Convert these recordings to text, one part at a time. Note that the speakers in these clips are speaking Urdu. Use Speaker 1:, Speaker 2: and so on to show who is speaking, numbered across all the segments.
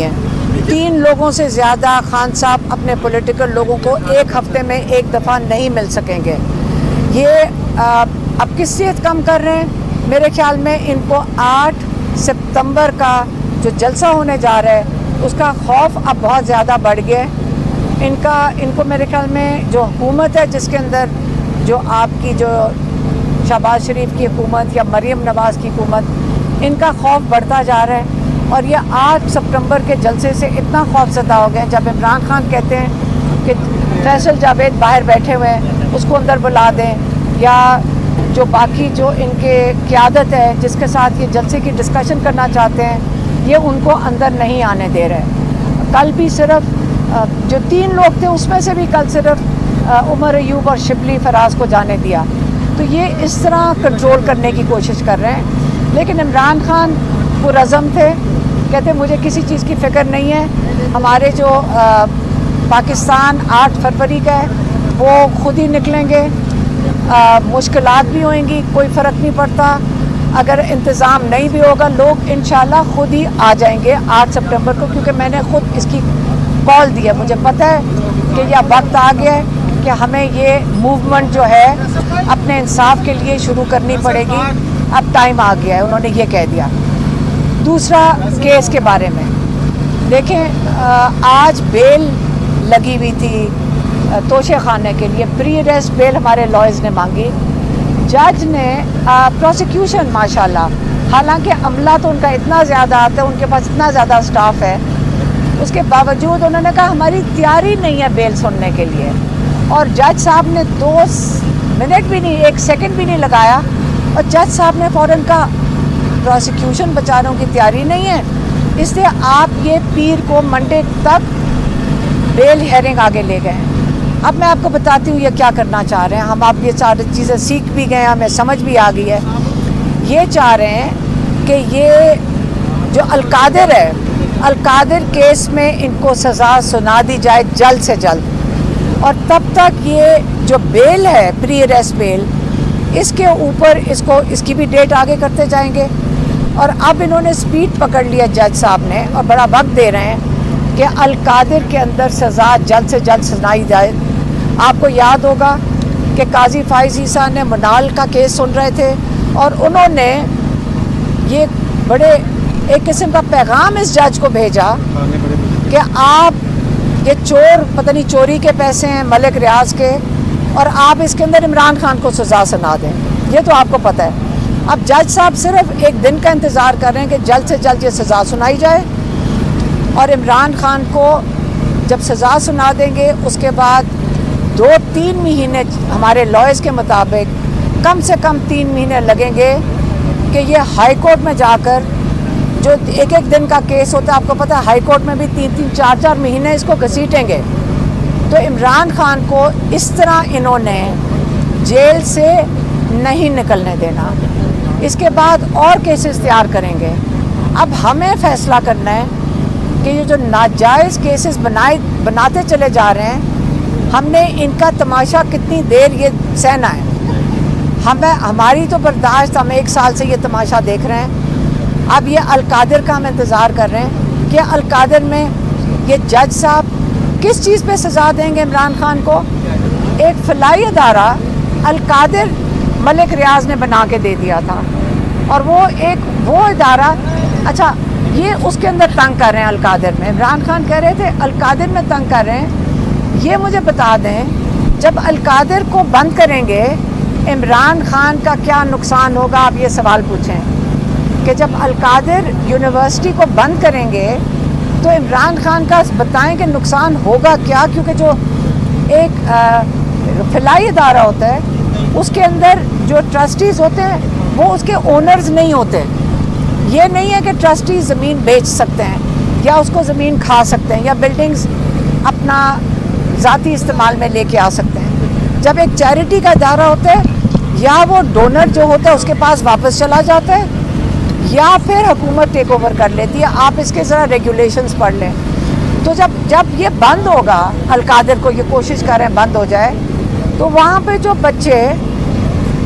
Speaker 1: 3 لوگوں سے زیادہ خان صاحب اپنے پولیٹیکل لوگوں کو ایک ہفتے میں ایک دفعہ نہیں مل سکیں گے. یہ اب کس سے کم کر رہے ہیں؟ میرے خیال میں ان کو 8 ستمبر کا جو جلسہ ہونے جا رہا ہے اس کا خوف اب بہت زیادہ بڑھ گیا ہے. ان کو میرے خیال میں جو حکومت ہے جس کے اندر جو آپ کی جو شہباز شریف کی حکومت یا مریم نواز کی حکومت، ان کا خوف بڑھتا جا رہا ہے. اور یہ 8 ستمبر کے جلسے سے اتنا خوف زدہ ہو گئے ہیں. جب عمران خان کہتے ہیں کہ فیصل جاوید باہر بیٹھے ہوئے ہیں اس کو اندر بلا دیں، یا جو باقی جو ان کے قیادت ہے جس کے ساتھ یہ جلسے کی ڈسکشن کرنا چاہتے ہیں یہ ان کو اندر نہیں آنے دے رہے. کل بھی صرف جو 3 لوگ تھے اس میں سے بھی کل صرف عمر ایوب اور شبلی فراز کو جانے دیا. تو یہ اس طرح کنٹرول کرنے کی کوشش کر رہے ہیں. لیکن عمران خان پرعزم تھے، کہتے مجھے کسی چیز کی فکر نہیں ہے. ہمارے جو پاکستان 8 فروری کا ہے وہ خود ہی نکلیں گے. مشکلات بھی ہوئیں گی، کوئی فرق نہیں پڑتا. اگر انتظام نہیں بھی ہوگا لوگ انشاءاللہ خود ہی آ جائیں گے 8 ستمبر کو، کیونکہ میں نے خود اس کی کال دی ہے. مجھے پتہ ہے کہ یہ وقت آ گیا ہے کہ ہمیں یہ موومنٹ جو ہے اپنے انصاف کے لیے شروع کرنی پڑے گی. اب ٹائم آ گیا ہے، انہوں نے یہ کہہ دیا. دوسرا کیس کے بارے میں دیکھیں، آج بیل لگی ہوئی تھی توشے خانے کے لیے. پری اریسٹ بیل ہمارے لائرز نے مانگی. جج نے پروسیکیوشن ماشاءاللہ، حالانکہ عملہ تو ان کا اتنا زیادہ آتا ہے، ان کے پاس اتنا زیادہ سٹاف ہے، اس کے باوجود انہوں نے کہا ہماری تیاری نہیں ہے بیل سننے کے لیے. اور جج صاحب نے 2 منٹ بھی نہیں، 1 سیکنڈ بھی نہیں لگایا، اور جج صاحب نے فوراً کہا پروسیکیوشن بیچاروں کی تیاری نہیں ہے، اس لیے آپ یہ پیر کو منڈے تک بیل ہیئرنگ آگے لے گئے. اب میں آپ کو بتاتی ہوں یہ کیا کرنا چاہ رہے ہیں. ہم آپ یہ ساری چیزیں سیکھ بھی گئے ہیں، ہمیں سمجھ بھی آ گئی ہے. یہ چاہ رہے ہیں کہ یہ جو القادر ہے، القادر کیس میں ان کو سزا سنا دی جائے جلد سے جلد. اور تب تک یہ جو بیل ہے پری اریسٹ بیل، اس کے اوپر اس کی بھی ڈیٹ آگے کرتے جائیں گے. اور اب انہوں نے سپیڈ پکڑ لیا جج صاحب نے، اور بڑا وقت دے رہے ہیں کہ القادر کے اندر سزا جلد سے جلد سنائی جائے. آپ کو یاد ہوگا کہ قاضی فائز عیسیٰ نے منال کا کیس سن رہے تھے، اور انہوں نے یہ بڑے ایک قسم کا پیغام اس جج کو بھیجا کہ آپ یہ چور، پتہ نہیں چوری کے پیسے ہیں ملک ریاض کے، اور آپ اس کے اندر عمران خان کو سزا سنا دیں. یہ تو آپ کو پتہ ہے. اب جج صاحب صرف 1 دن کا انتظار کر رہے ہیں کہ جلد سے جلد یہ سزا سنائی جائے. اور عمران خان کو جب سزا سنا دیں گے اس کے بعد 2-3 مہینے ہمارے لائرز کے مطابق کم سے کم 3 مہینے لگیں گے کہ یہ ہائی کورٹ میں جا کر، جو 1 دن کا کیس ہوتا ہے آپ کو پتہ ہے، ہائی کورٹ میں بھی 3-3 4-4 مہینے اس کو گھسیٹیں گے. تو عمران خان کو اس طرح انہوں نے جیل سے نہیں نکلنے دینا. اس کے بعد اور کیسز تیار کریں گے. اب ہمیں فیصلہ کرنا ہے کہ یہ جو ناجائز کیسز بناتے چلے جا رہے ہیں، ہم نے ان کا تماشا کتنی دیر یہ سہنا ہے. ہماری تو برداشت، ہم 1 سال سے یہ تماشا دیکھ رہے ہیں. اب یہ القادر کا ہم انتظار کر رہے ہیں کہ القادر میں یہ جج صاحب کس چیز پہ سزا دیں گے عمران خان کو. ایک فلاحی ادارہ القادر ملک ریاض نے بنا کے دے دیا تھا، اور وہ ادارہ، اچھا یہ اس کے اندر تنگ کر رہے ہیں القادر میں. عمران خان کہہ رہے تھے القادر میں تنگ کر رہے ہیں. یہ مجھے بتا دیں جب القادر کو بند کریں گے عمران خان کا کیا نقصان ہوگا. آپ یہ سوال پوچھیں کہ جب القادر یونیورسٹی کو بند کریں گے تو عمران خان کا بتائیں کہ نقصان ہوگا کیا. کیونکہ جو ایک فلاحی ادارہ ہوتا ہے اس کے اندر جو ٹرسٹیز ہوتے ہیں وہ اس کے اونرز نہیں ہوتے. یہ نہیں ہے کہ ٹرسٹی زمین بیچ سکتے ہیں یا اس کو زمین کھا سکتے ہیں یا بلڈنگز اپنا ذاتی استعمال میں لے کے آ سکتے ہیں. جب ایک چیریٹی کا ادارہ ہوتا ہے یا وہ ڈونر جو ہوتا ہے اس کے پاس واپس چلا جاتا ہے یا پھر حکومت ٹیک اوور کر لیتی ہے. آپ اس کے ذرا ریگولیشنز پڑھ لیں. تو جب یہ بند ہوگا، القادر کو یہ کوشش کر رہے ہیں بند ہو جائے، تو وہاں پہ جو بچے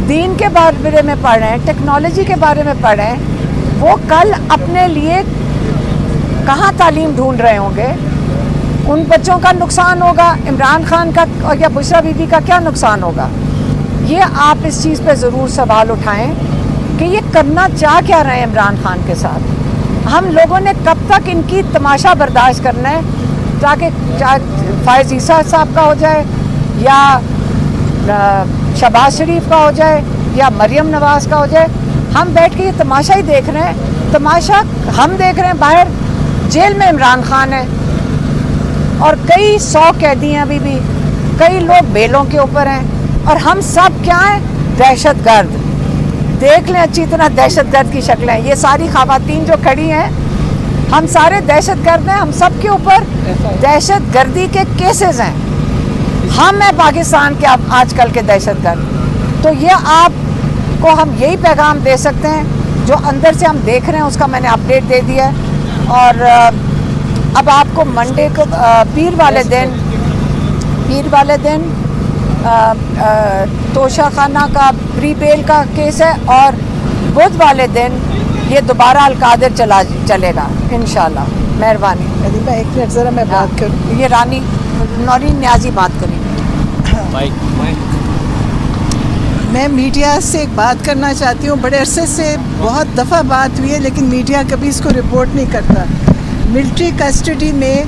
Speaker 1: دین کے بارے میں پڑھ رہے ہیں، ٹیکنالوجی کے بارے میں پڑھ رہے ہیں، وہ کل اپنے لیے کہاں تعلیم ڈھونڈ رہے ہوں گے. ان بچوں کا نقصان ہوگا, عمران خان کا اور یا بشرا بی بی کا کیا نقصان ہوگا. یہ آپ اس چیز پہ ضرور سوال اٹھائیں کہ یہ کرنا چاہ کیا رہے ہیں عمران خان کے ساتھ. ہم لوگوں نے کب تک ان کی تماشا برداشت کرنا ہے, تاکہ فائز عیسیٰ صاحب کا ہو جائے یا شہباز شریف کا ہو جائے یا مریم نواز کا ہو جائے. ہم بیٹھ کے یہ تماشا ہی دیکھ رہے ہیں. تماشا ہم دیکھ رہے ہیں, باہر جیل میں عمران خان ہے اور کئی 100 قیدی ہیں ابھی بھی, کئی لوگ بیلوں کے اوپر ہیں, اور ہم سب کیا ہیں, دہشت گرد. دیکھ لیں اچھی طرح دہشت گرد کی شکلیں. یہ ساری خواتین جو کھڑی ہیں, ہم سارے دہشت گرد ہیں. ہم سب کے اوپر دہشت گردی کے کیسز ہیں. ہم ہیں پاکستان کے آج کل کے دہشت گرد. تو یہ آپ کو ہم یہی پیغام دے سکتے ہیں جو اندر سے ہم دیکھ رہے ہیں, اس کا میں نے اپڈیٹ دے دیا ہے. اور اب آپ کو منڈے کو پیر والے دن توشہ خانہ کا پری بیل کا کیس ہے, اور بدھ والے دن یہ دوبارہ القادر چلے گا انشاءاللہ. مہربانی.
Speaker 2: ایک منٹ ذرا میں بات کروں.
Speaker 1: یہ رانی نورین نیازی بات کریں.
Speaker 2: میں میڈیا سے ایک بات کرنا چاہتی ہوں. بڑے عرصے سے بہت دفعہ بات ہوئی ہے, لیکن میڈیا کبھی اس کو رپورٹ نہیں کرتا. ملٹری کسٹڈی میں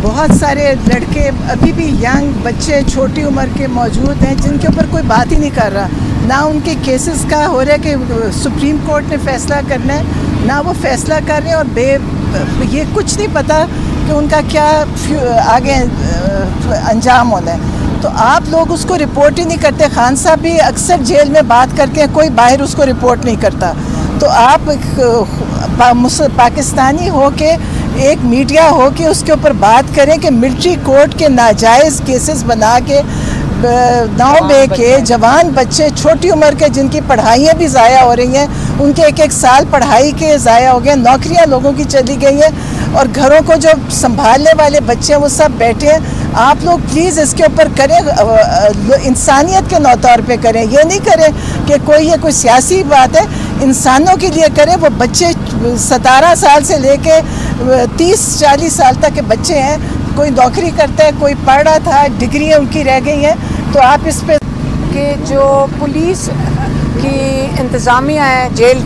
Speaker 2: بہت سارے لڑکے ابھی بھی ینگ بچے چھوٹی عمر کے موجود ہیں, جن کے اوپر کوئی بات ہی نہیں کر رہا. نہ ان کے کیسز کا ہو رہا ہے کہ سپریم کورٹ نے فیصلہ کرنا ہے, نہ وہ فیصلہ کر رہے ہیں, اور یہ کچھ نہیں پتہ کہ ان کا کیا آگے انجام ہونا ہے. تو آپ لوگ اس کو رپورٹ ہی نہیں کرتے. خان صاحب بھی اکثر جیل میں بات کرتے ہیں, کوئی باہر اس کو رپورٹ نہیں کرتا. تو آپ پاکستانی ہو کے, ایک میڈیا ہو کے اس کے اوپر بات کریں کہ ملٹری کورٹ کے ناجائز کیسز بنا کے ناؤ بے کے جوان بچے چھوٹی عمر کے, جن کی پڑھائیاں بھی ضائع ہو رہی ہیں, ان کے ایک سال پڑھائی کے ضائع ہو گئے, نوکریاں لوگوں کی چلی گئی ہیں, اور گھروں کو جو سنبھالنے والے بچے ہیں وہ سب بیٹھے ہیں. آپ لوگ پلیز اس کے اوپر کریں, انسانیت کے طور پہ کریں. یہ نہیں کریں کہ یہ کوئی سیاسی بات ہے, انسانوں کے لیے کریں. وہ بچے 17 سال سے لے کے 30-40 سال تک کے بچے ہیں, کوئی نوکری کرتا ہے, کوئی پڑھ رہا تھا, ڈگریاں ان کی رہ گئی ہیں. تو آپ اس پہ
Speaker 1: کہ جو پولیس کی انتظامیہ ہے جیل